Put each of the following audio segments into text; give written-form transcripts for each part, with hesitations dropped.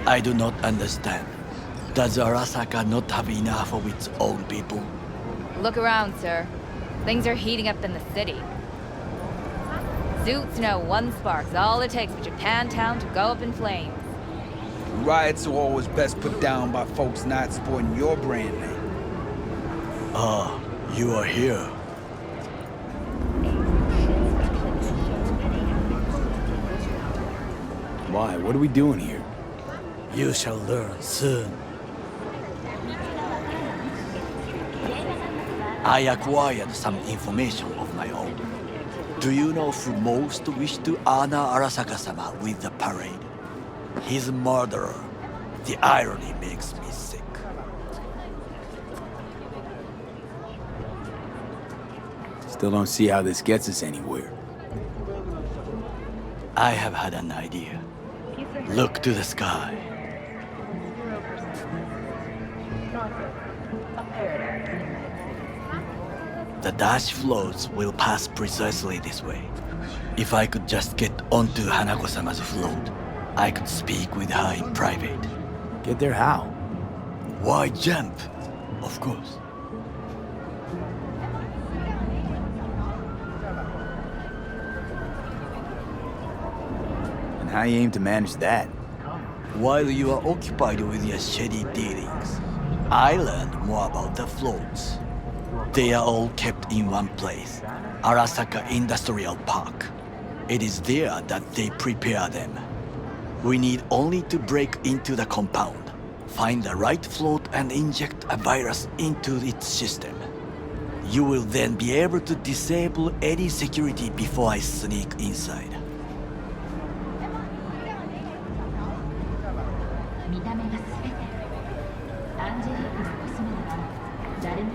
I do not understand. Does Arasaka not have enough of its own people? Look around, sir. Things are heating up in the city. Suits know one spark's all it takes for Japantown to go up in flames. Riots are always best put down by folks not sporting your brand name. Ah, you are here. Why? What are we doing here? You shall learn soon. I acquired some information of my own. Do you know who most wished to honor Arasaka-sama with the parade? His murderer. The irony makes me sick. Still don't see how this gets us anywhere. I have had an idea. Look to the sky. The dash floats will pass precisely this way. If I could just get onto Hanako-sama's float, I could speak with her in private. Get there how? Why jump? Of course. And how you aim to manage that? While you are occupied with your shady dealings, I learned more about the floats. They are all kept in one place, Arasaka Industrial Park. It is there that they prepare them. We need only to break into the compound, find the right float and inject a virus into its system. You will then be able to disable any security before I sneak inside.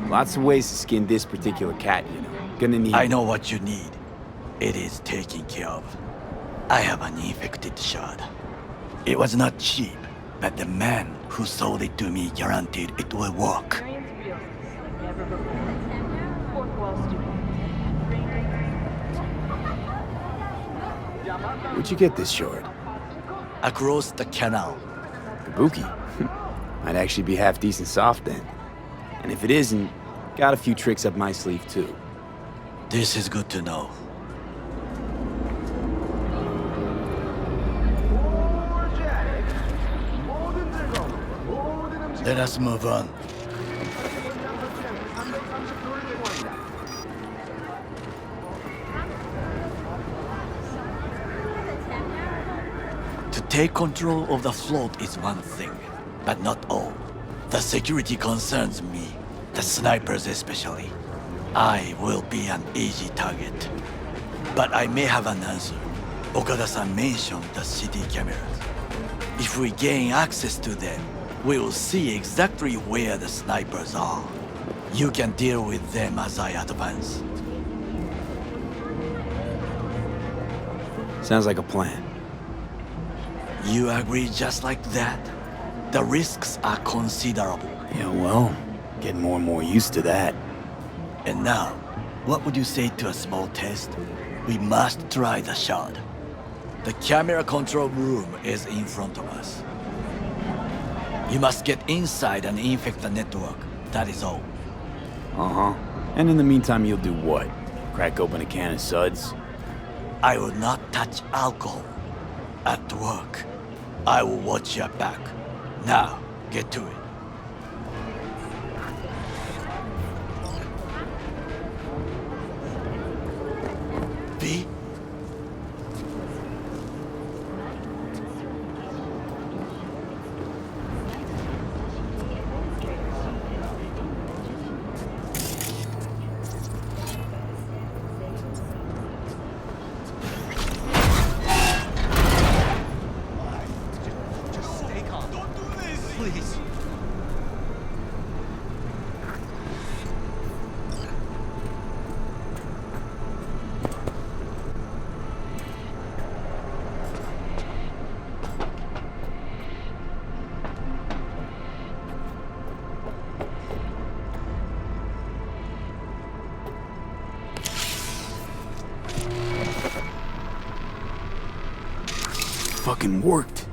Lots of ways to skin this particular cat, you know. Gonna need... I know what you need. It is taken care of. I have an infected shard. It was not cheap, but the man who sold it to me guaranteed it will work. Where'd you get this shard? Across the canal. Kabuki? Might actually be half decent soft then. And if it isn't, got a few tricks up my sleeve too. This is good to know. Let us move on. To take control of the float is one thing, but not all. The security concerns me, the snipers especially. I will be an easy target. But I may have an answer. Okada-san mentioned the city cameras. If we gain access to them, we will see exactly where the snipers are. You can deal with them as I advance. Sounds like a plan. You agree just like that? The risks are considerable. Yeah, well, getting more and more used to that. And now, what would you say to a small test? We must try the shard. The camera control room is in front of us. You must get inside and infect the network. That is all. Uh-huh. And in the meantime, you'll do what? Crack open a can of suds? I will not touch alcohol. At work, I will watch your back. Now, get to it. V? Please. Fucking worked.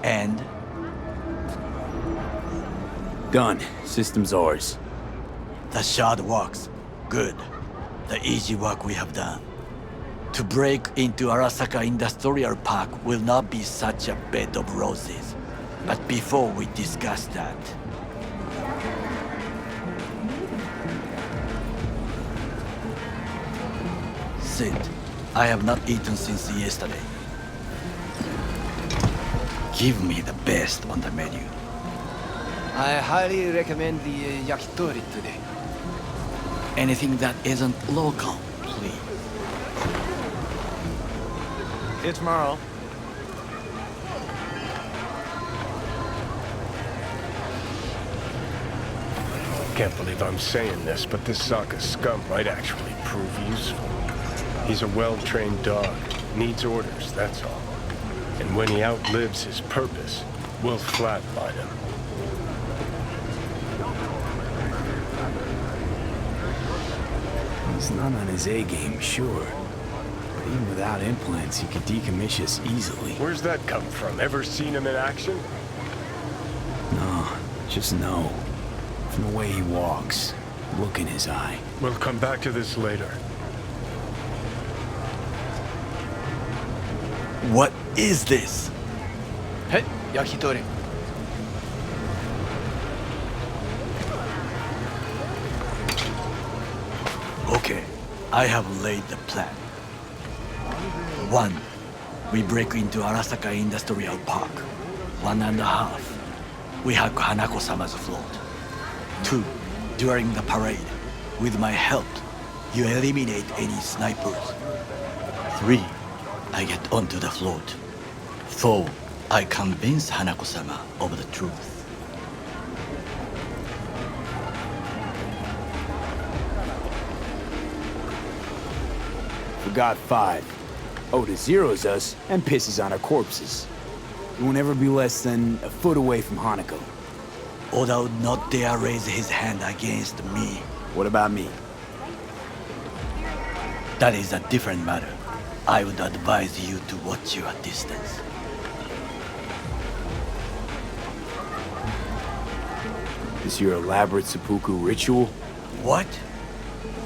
And Done. System's ours. the shard works. Good. The easy work we have done. To break into Arasaka Industrial Park will not be such a bed of roses. But before we discuss that, Sid, I have not eaten since yesterday. Give me the best on the menu. I highly recommend the yakitori today. Anything that isn't local, please. See you tomorrow. Can't believe I'm saying this, but this Saka scum might actually prove useful. He's a well-trained dog. Needs orders, that's all. And when he outlives his purpose, we'll flatline him. He's not on his A game, sure. But even without implants, he could decommission us easily. Where's that come from? Ever seen him in action? No, just know. From the way he walks, look in his eye. We'll come back to this later. What is this? Hey, yakitori. Okay, I have laid the plan. 1. We break into Arasaka Industrial Park. 1.5. We hack Hanako-sama's float. 2. During the parade, with my help, you eliminate any snipers. 3. I get onto the float. 4. I convince Hanako-sama of the truth. Forgot 5. Oda zeroes us and pisses on our corpses. We won't ever be less than a foot away from Hanako. Oda would not dare raise his hand against me. What about me? That is a different matter. I would advise you to watch your distance. Is your elaborate seppuku ritual? What?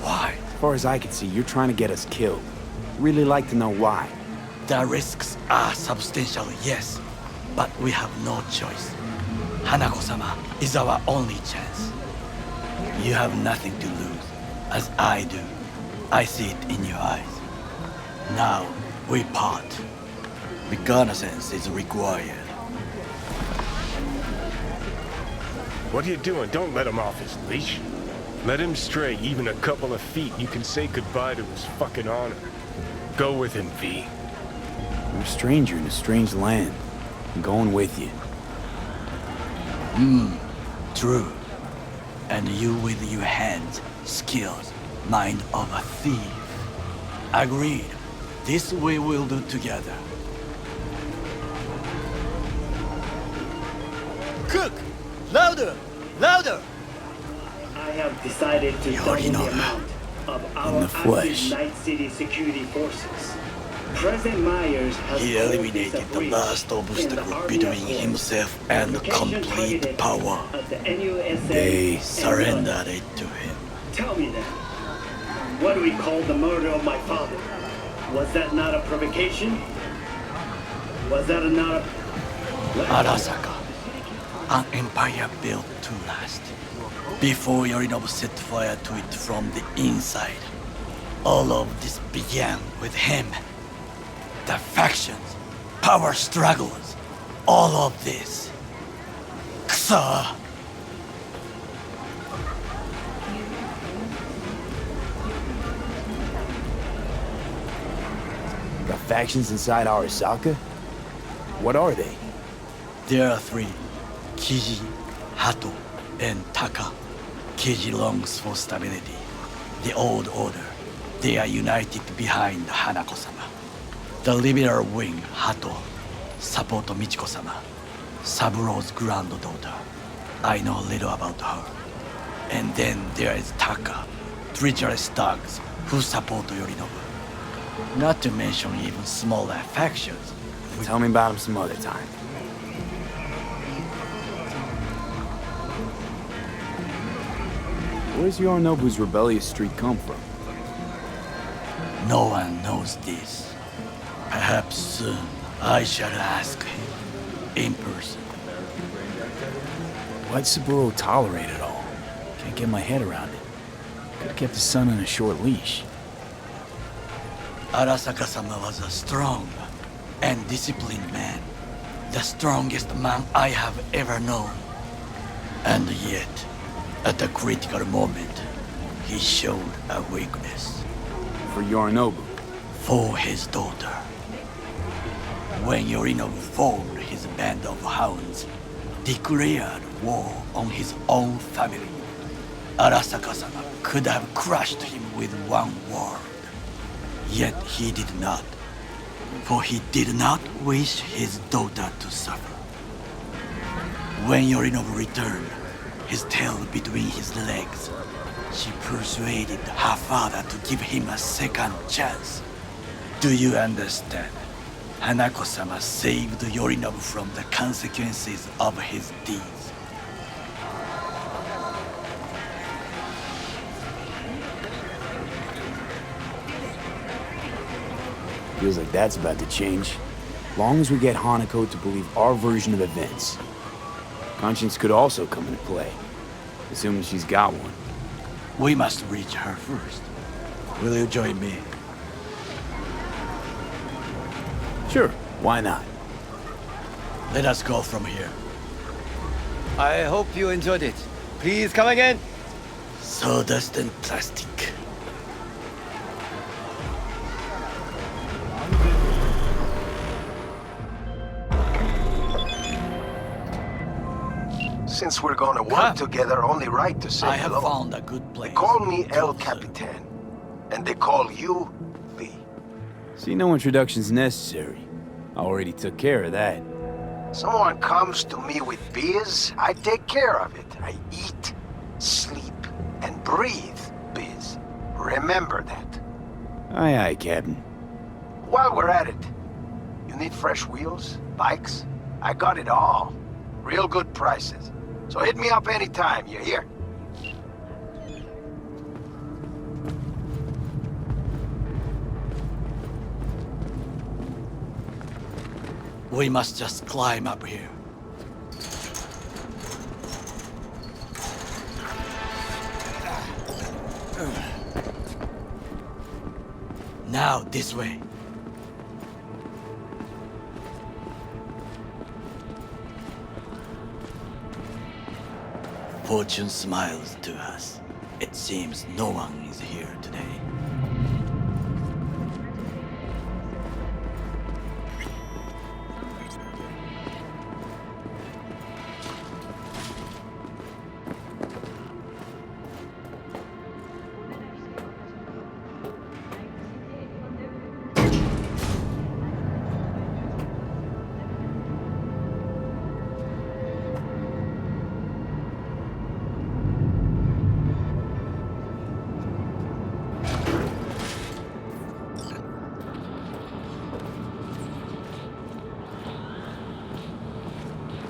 Why? As far as I can see, you're trying to get us killed. Really like to know why. The risks are substantial, yes, but we have no choice. Hanako-sama is our only chance. You have nothing to lose, as I do. I see it in your eyes. Now, we part. Reconnaissance is required. What are you doing? Don't let him off his leash. Let him stray even a couple of feet. You can say goodbye to his fucking honor. Go with him, V. You're a stranger in a strange land. I'm going with you. True. And you with your hands, skills, mind of a thief. Agreed. This we will do together. Cook! Louder! Louder! I have decided to double the amount of our the flesh. active Night City security forces. President Myers has He called eliminated this a the breach last in obstacle the Army between Accord. himself and Location complete targeted power. at the NUSA They and surrendered it to him. Tell me then, what do we call the murder of my father? Was that not a provocation? Was that not a... Arasaka, an empire built to last. Before Yorinobu set fire to it from the inside. All of this began with him. The factions, power struggles, all of this. Kusa! Got factions inside Arasaka? What are they? There are 3. Kiji, Hato, and Taka. Kiji longs for stability. The old order. They are united behind Hanako-sama. The liberal wing, Hato, support Michiko-sama, Saburo's granddaughter. I know little about her. And then there is Taka, treacherous thugs who support Yorinobu. Not to mention even smaller factions. Tell me about them some other time. Where's Yorinobu's rebellious streak come from? No one knows this. Perhaps soon I shall ask him in person. Why'd Saburo tolerate it all? Can't get my head around it. Could've kept his son on a short leash. Arasaka-sama was a strong and disciplined man. The strongest man I have ever known. And yet, at a critical moment, he showed a weakness. For Yorinobu. For his daughter. When Yorinobu formed his band of hounds, declared war on his own family, Arasaka-sama could have crushed him with one word. Yet he did not, for he did not wish his daughter to suffer. When Yorinobu returned, his tail between his legs, she persuaded her father to give him a second chance. Do you understand? Hanako-sama saved Yorinobu from the consequences of his deeds. Feels like that's about to change. Long as we get Hanako to believe our version of events. Conscience could also come into play, assuming she's got one. We must reach her first. Will you join me? Sure, why not? Let us go from here. I hope you enjoyed it. Please come again. Sawdust and plastic. Since we're gonna work together, only right to say I have hello. found a good place. They call me El Closer. Capitan, and they call you V. See, no introduction's necessary. I already took care of that. Someone comes to me with biz, I take care of it. I eat, sleep, and breathe biz. Remember that. Aye, aye, Captain. While we're at it, you need fresh wheels, bikes? I got it all. Real good prices. So hit me up anytime, you hear? We must just climb up here. Now, this way. Fortune smiles to us. It seems no one is here today.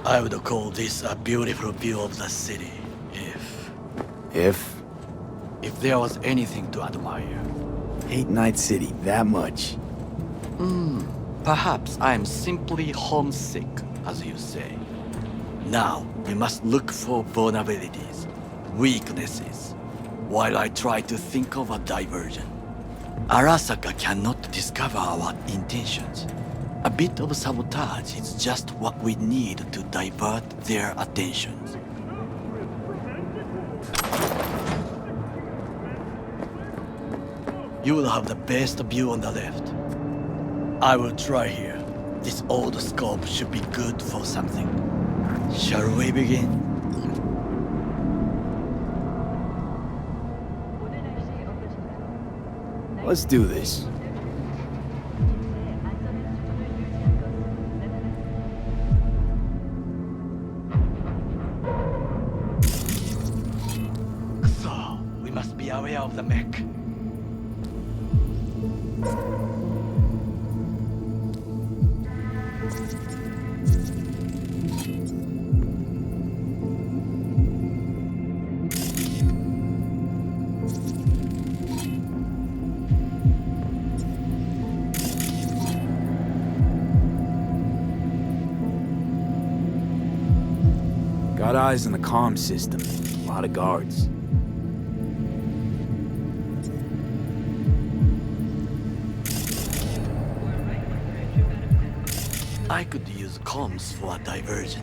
I would call this a beautiful view of the city, If? if there was anything to admire. Hate Night City that much. Perhaps I'm simply homesick, as you say. Now, we must look for vulnerabilities, weaknesses, while I try to think of a diversion. Arasaka cannot discover our intentions. A bit of sabotage is just what we need to divert their attentions. You will have the best view on the left. I will try here. This old scope should be good for something. Shall we begin? Let's do this. So, we must be aware of the mech. Got eyes on the comm system. A lot of guards. I could use comms for a diversion.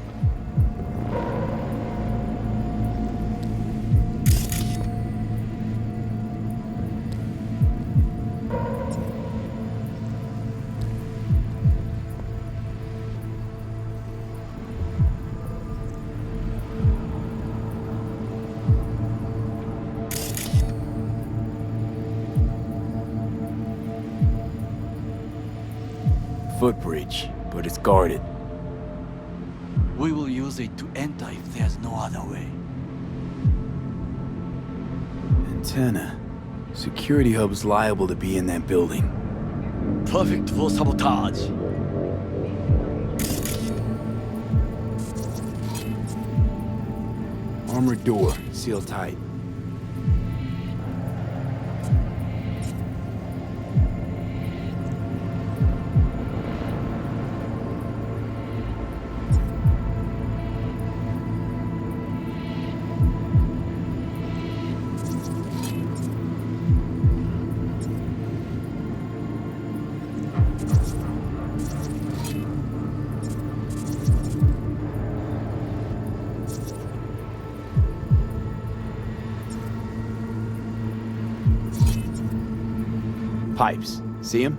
Footbridge, but it's guarded. We will use it to enter if there's no other way. Antenna. Security hub's liable to be in that building. Perfect for sabotage. Armored door, sealed tight. Pipes. See him?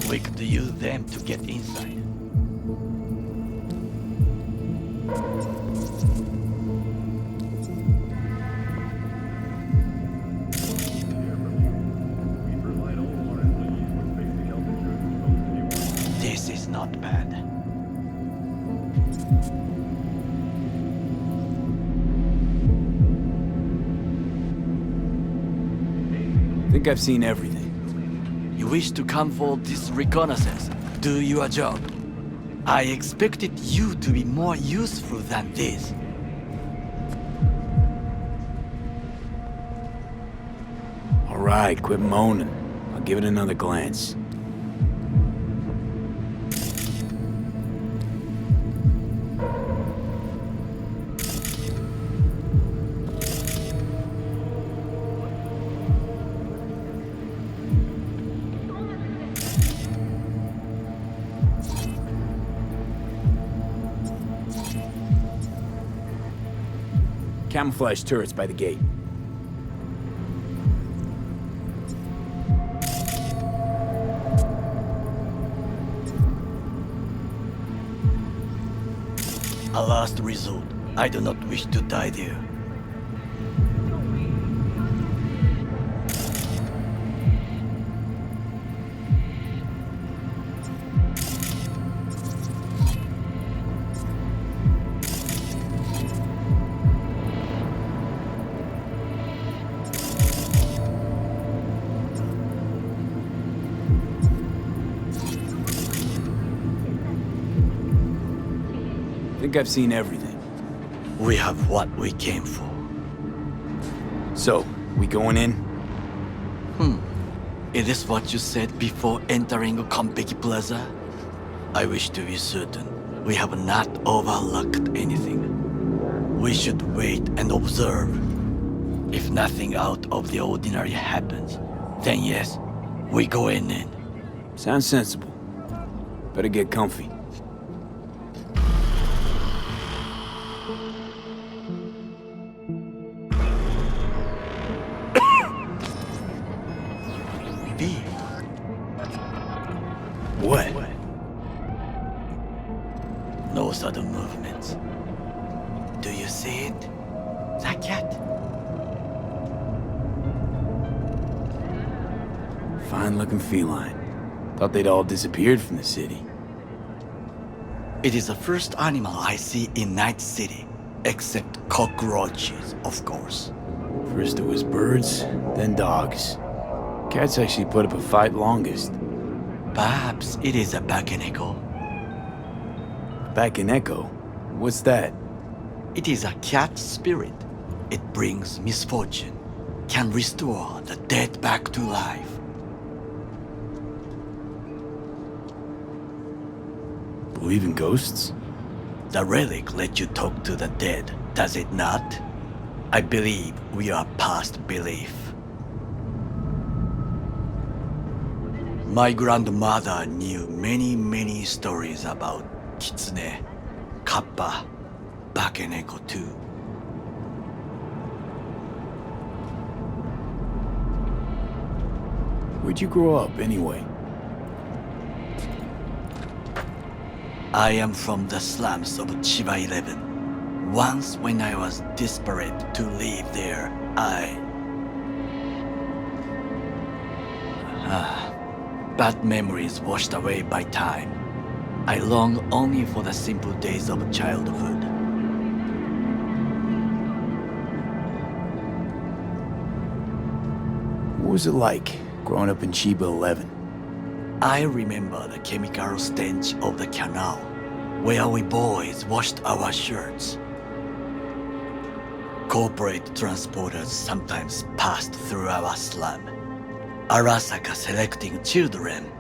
We could use them to get inside. This is not bad. Think I've seen everything. You wish to come for this reconnaissance, do your job. I expected you to be more useful than this. All right, quit moaning. I'll give it another glance. Camouflage turrets by the gate. A last resort. I do not wish to die there. Think I've seen everything. We have what we came for. So, we going in? It is what you said before entering Konpeki Plaza? I wish to be certain we have not overlooked anything. We should wait and observe. If nothing out of the ordinary happens, then yes, we go in. Sounds sensible. Better get comfy. What? No sudden movements. Do you see it? That cat? Fine-looking feline. Thought they'd all disappeared from the city. It is the first animal I see in Night City, except cockroaches, of course. First it was birds, then dogs. Cats actually put up a fight longest. Perhaps it is a Bakeneko. Back in Echo? What's that? It is a cat spirit. It brings misfortune, can restore the dead back to life. Believe in ghosts? The relic let you talk to the dead, does it not? I believe we are past belief. My grandmother knew many stories about Kitsune, Kappa, Bakeneko too. Where'd you grow up, anyway? I am from the slums of Chiba 11. Once when I was desperate to live there, bad memories washed away by time. I long only for the simple days of childhood. What was it like, growing up in Chiba 11? I remember the chemical stench of the canal, where we boys washed our shirts. Corporate transporters sometimes passed through our slum. Arasaka selecting children,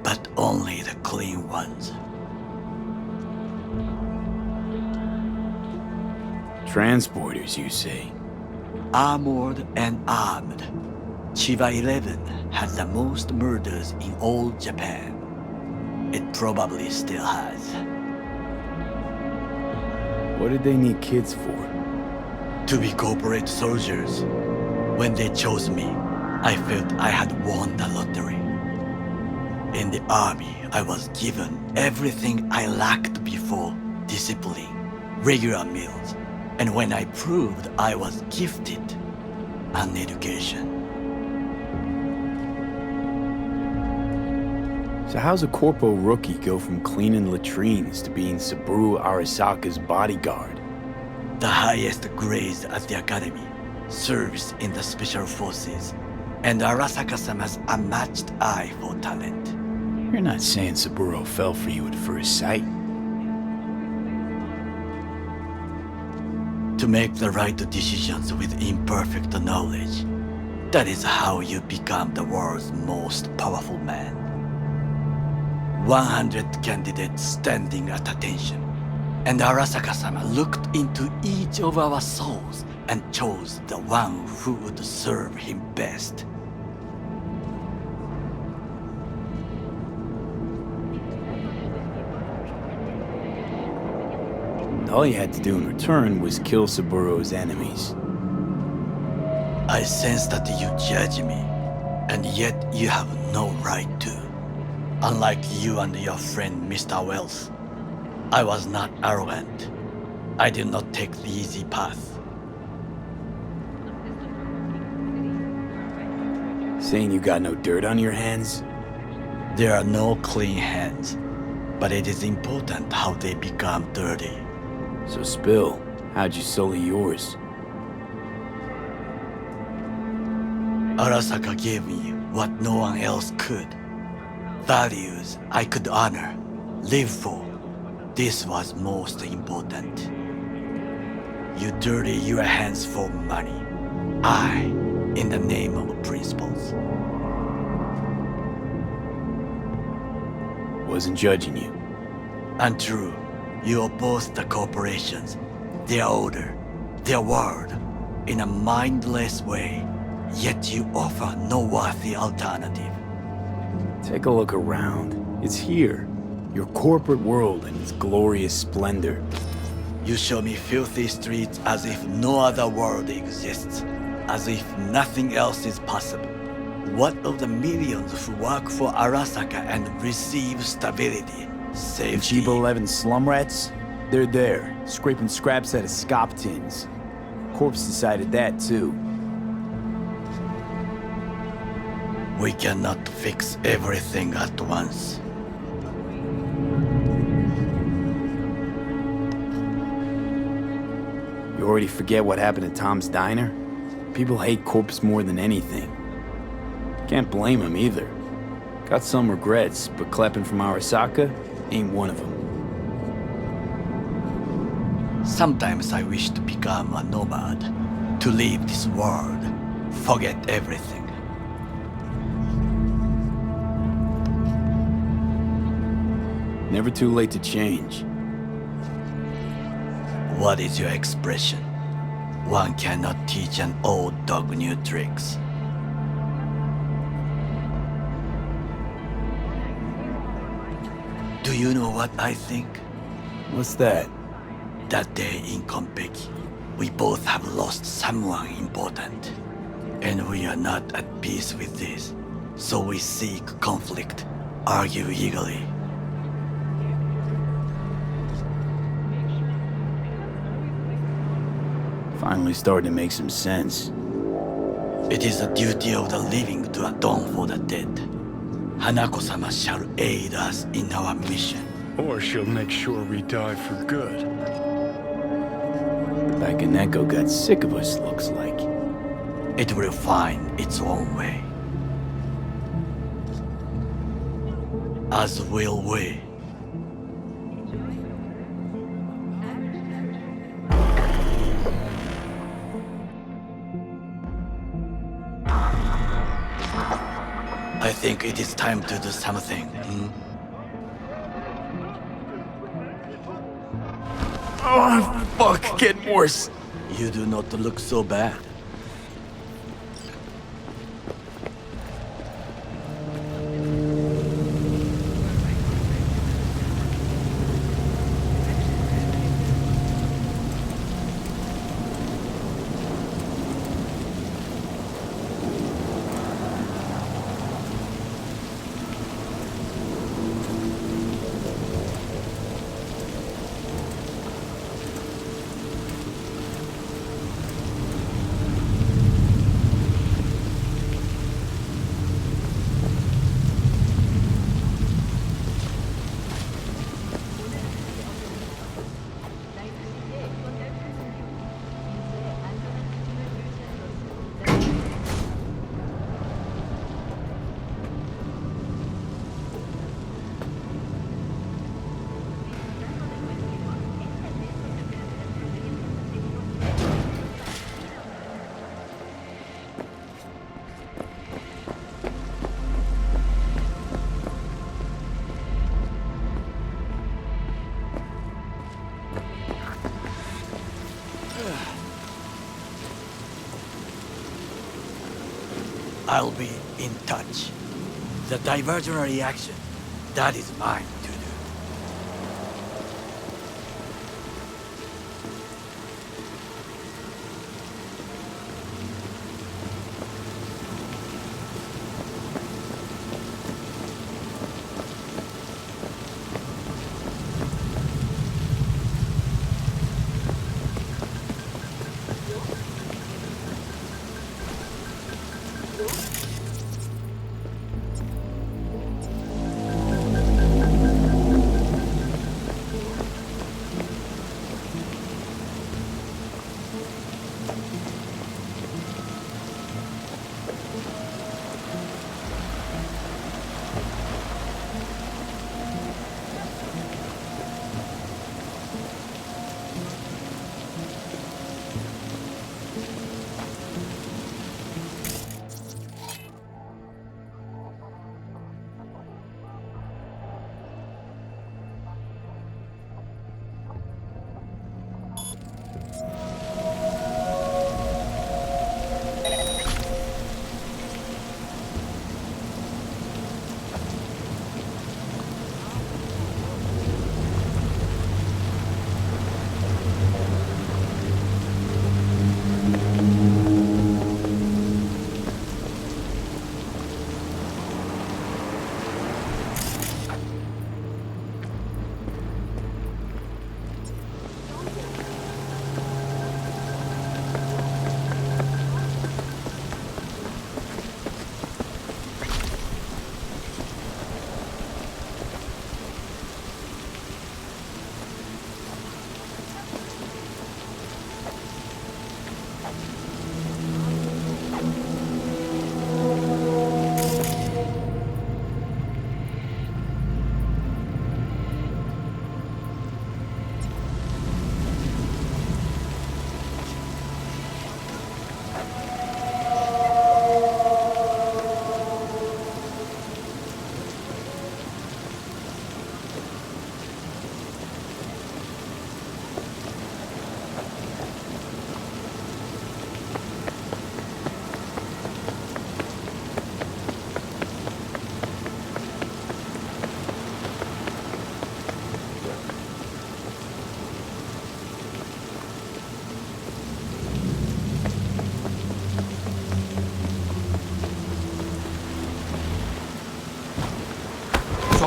but only the clean ones. Transporters, you say? Armored and armed. Chiba 11 had the most murders in all Japan. It probably still has. What did they need kids for? To be corporate soldiers. When they chose me, I felt I had won the lottery. In the army, I was given everything I lacked before: discipline, regular meals, and when I proved I was gifted, an education. So how's a corpo rookie go from cleaning latrines to being Saburo Arasaka's bodyguard? The highest grades at the academy, service in the special forces, and Arasaka-sama's unmatched eye for talent. You're not saying Saburo fell for you at first sight. To make the right decisions with imperfect knowledge, that is how you become the world's most powerful man. 100 candidates standing at attention, and Arasaka-sama looked into each of our souls and chose the one who would serve him best. All you had to do in return was kill Saburo's enemies. I sense that you judge me, and yet you have no right to. Unlike you and your friend Mr. Wells, I was not arrogant. I did not take the easy path. Saying you got no dirt on your hands? There are no clean hands, but it is important how they become dirty. So spill, how'd you sully yours? Arasaka gave me what no one else could. Values I could honor, live for. This was most important. You dirty your hands for money. I, in the name of principles. Wasn't judging you. Untrue. You oppose the corporations, their order, their word, in a mindless way, yet you offer no worthy alternative. Take a look around. It's here. Your corporate world in its glorious splendor. You show me filthy streets as if no other world exists, as if nothing else is possible. What of the millions who work for Arasaka and receive stability? Safety. Chiba 11 slum rats? They're there, scraping scraps out of scop tins. Corpse decided that too. We cannot fix everything at once. You already forget what happened at Tom's Diner? People hate Corpse more than anything. Can't blame him either. Got some regrets, but clapping from Arasaka ain't one of them. Sometimes I wish to become a nomad, to leave this world, forget everything. Never too late to change. What is your expression? One cannot teach an old dog new tricks. Do you know what I think? What's that? That day in Konpeki, we both have lost someone important. And we are not at peace with this. So we seek conflict, argue eagerly. Finally starting to make some sense. It is the duty of the living to atone for the dead. Hanako-sama shall aid us in our mission. Or she'll make sure we die for good. Bakaneko got sick of us, looks like. It will find its own way. As will we. I think it is time to do something. Oh, fuck, getting worse. You do not look so bad. I'll be in touch. The diversionary action, that is mine to do.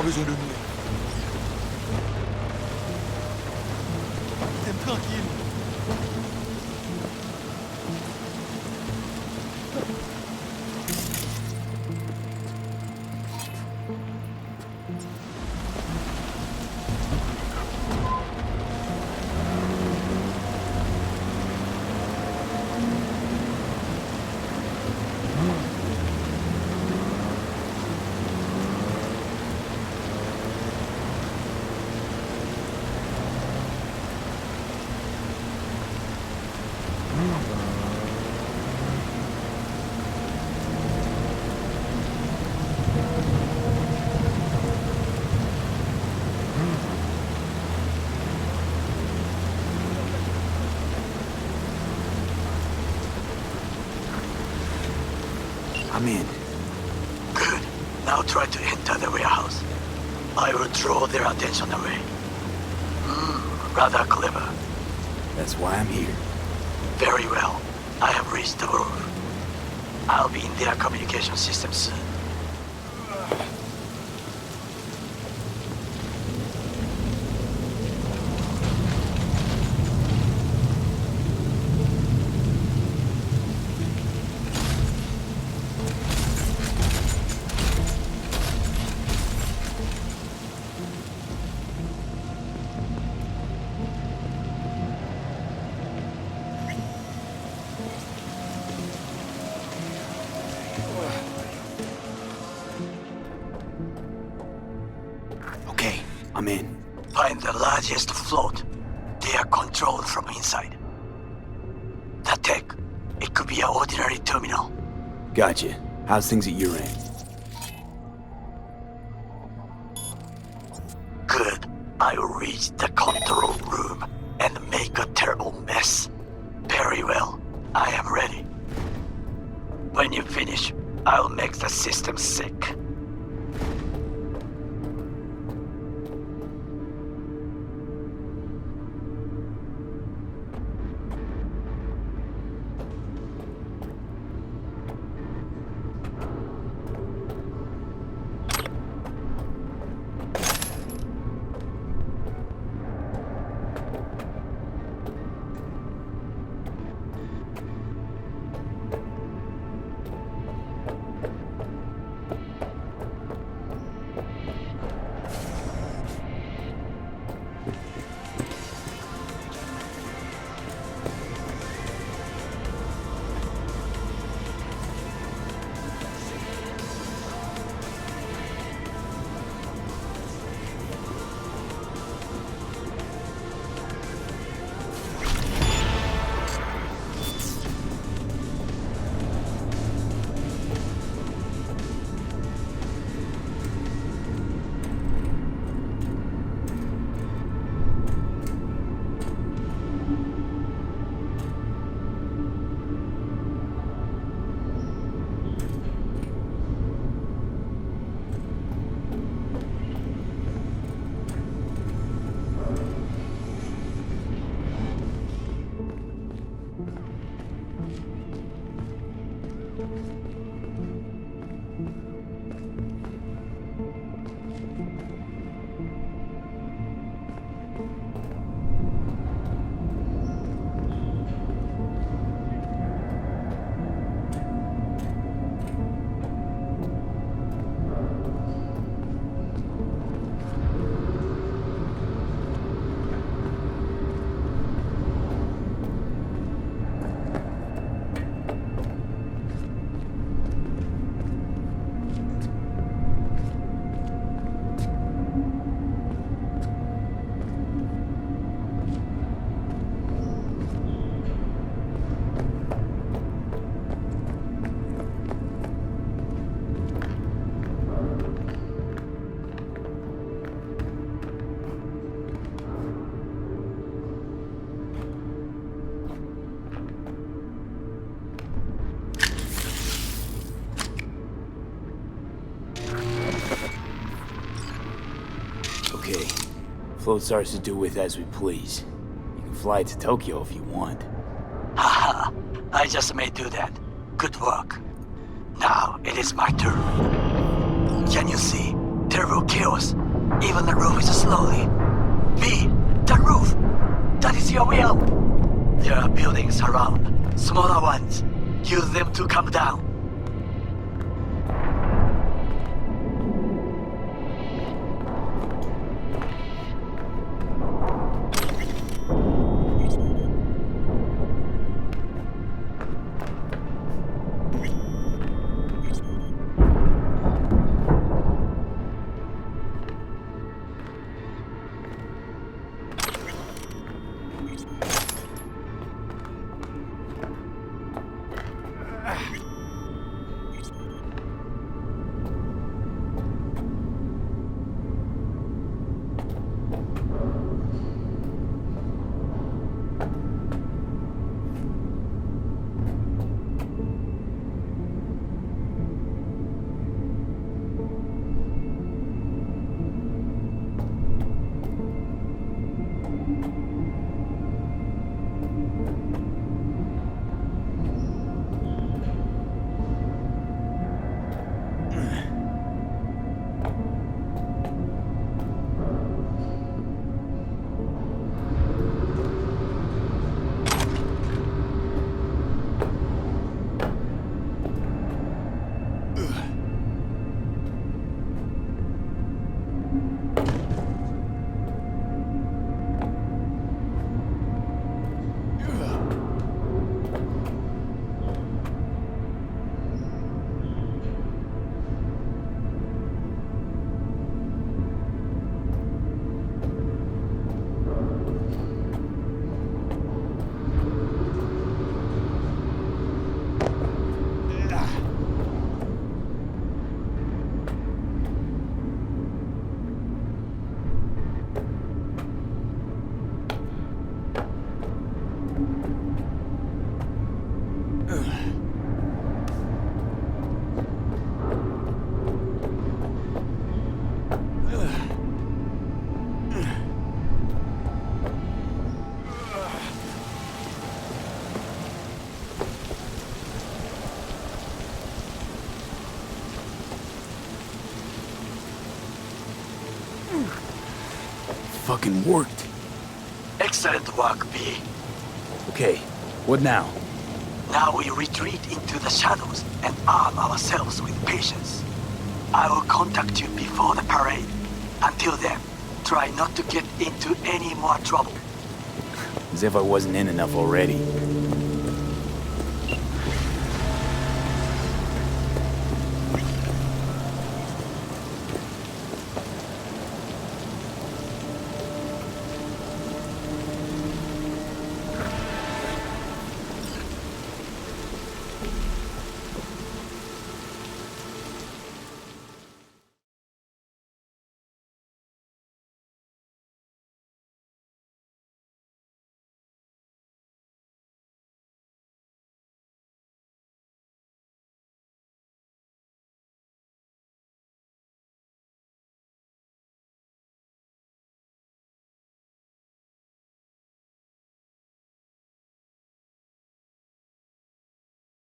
besoin de nous. T'aimes tranquille. I'm in. Good. Now try to enter the warehouse. I will draw their attention away. Rather clever. That's why I'm here. Very well. I have reached the roof. I'll be in their communication system soon. Okay, I'm in. Find the largest float. They are controlled from inside. The tech. It could be an ordinary terminal. Gotcha. How's things at your end? Good. I will reach the control room and make a terrible mess. Very well. I am ready. When you finish, I'll make the system sick. Okay. Float's ours to do with as we please. You can fly to Tokyo if you want. Haha, I just may do that. Good work. Now it is my turn. Can you see? terrible chaos. Even the roof is slowly. B, the roof! That is your way out! There are buildings around, smaller ones. Use them to come down. Fucking worked. Excellent work, B. Okay, what now? Now we retreat into the shadows and arm ourselves with patience. I will contact you before the parade. Until then, try not to get into any more trouble. As if I wasn't in enough already.